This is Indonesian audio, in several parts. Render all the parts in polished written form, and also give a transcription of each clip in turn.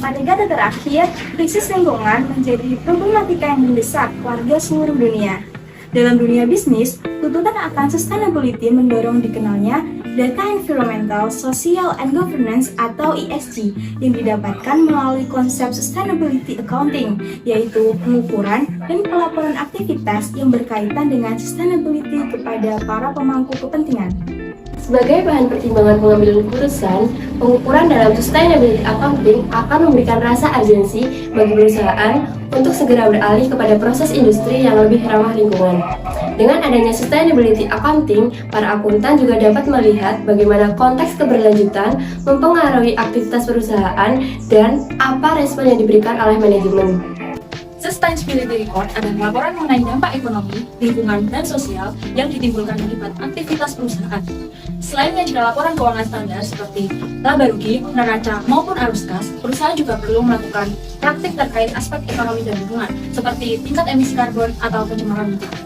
pada kata terakhir, krisis lingkungan menjadi problematika yang mendesak warga seluruh dunia. Dalam dunia bisnis, tuntutan akan sustainability mendorong dikenalnya Data Environmental, Social, and Governance atau ESG yang didapatkan melalui konsep Sustainability Accounting, yaitu pengukuran dan pelaporan aktivitas yang berkaitan dengan sustainability kepada para pemangku kepentingan. Sebagai bahan pertimbangan pengambilan keputusan, pengukuran dalam Sustainability Accounting akan memberikan rasa urgensi bagi perusahaan untuk segera beralih kepada proses industri yang lebih ramah lingkungan. Dengan adanya Sustainability Accounting, para akuntan juga dapat melihat bagaimana konteks keberlanjutan mempengaruhi aktivitas perusahaan dan apa respon yang diberikan oleh manajemen. Sustainability Report adalah laporan mengenai dampak ekonomi, lingkungan, dan sosial yang ditimbulkan akibat aktivitas perusahaan. Selain menyajikan laporan keuangan standar seperti laba rugi, neraca, maupun arus kas, perusahaan juga perlu melakukan praktik terkait aspek ekonomi dan lingkungan, seperti tingkat emisi karbon atau pencemaran lingkungan.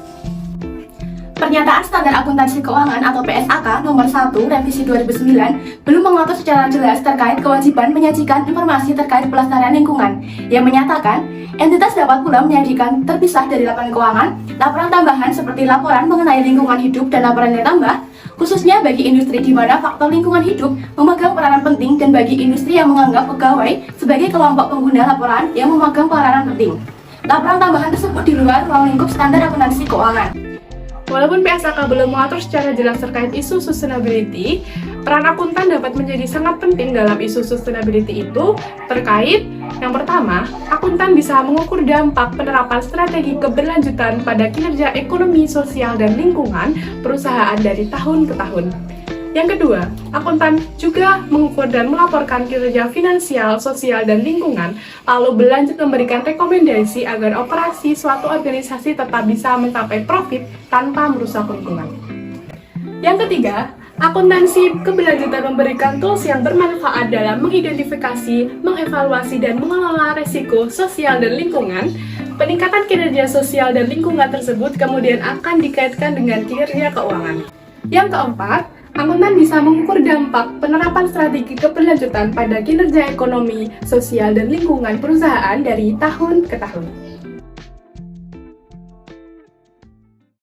Pernyataan Standar Akuntansi Keuangan atau PSAK Nomor 1 Revisi 2009 belum mengatur secara jelas terkait kewajiban menyajikan informasi terkait pelestarian lingkungan, yang menyatakan entitas dapat pula menyajikan terpisah dari laporan keuangan, laporan tambahan seperti laporan mengenai lingkungan hidup dan laporan nilai tambah, khususnya bagi industri di mana faktor lingkungan hidup memegang peranan penting dan bagi industri yang menganggap pegawai sebagai kelompok pengguna laporan yang memegang peranan penting. Laporan tambahan tersebut di luar ruang lingkup Standar Akuntansi Keuangan. Walaupun PSAK belum mengatur secara jelas terkait isu sustainability, peran akuntan dapat menjadi sangat penting dalam isu sustainability itu terkait yang pertama, akuntan bisa mengukur dampak penerapan strategi keberlanjutan pada kinerja ekonomi, sosial, dan lingkungan perusahaan dari tahun ke tahun. Yang kedua, akuntan juga mengukur dan melaporkan kinerja finansial, sosial, dan lingkungan, lalu berlanjut memberikan rekomendasi agar operasi suatu organisasi tetap bisa mencapai profit tanpa merusak lingkungan. Yang ketiga, akuntansi keberlanjutan memberikan tools yang bermanfaat dalam mengidentifikasi, mengevaluasi, dan mengelola resiko sosial dan lingkungan. Peningkatan kinerja sosial dan lingkungan tersebut kemudian akan dikaitkan dengan kinerja keuangan. Yang keempat, akuntan bisa mengukur dampak penerapan strategi keberlanjutan pada kinerja ekonomi, sosial, dan lingkungan perusahaan dari tahun ke tahun.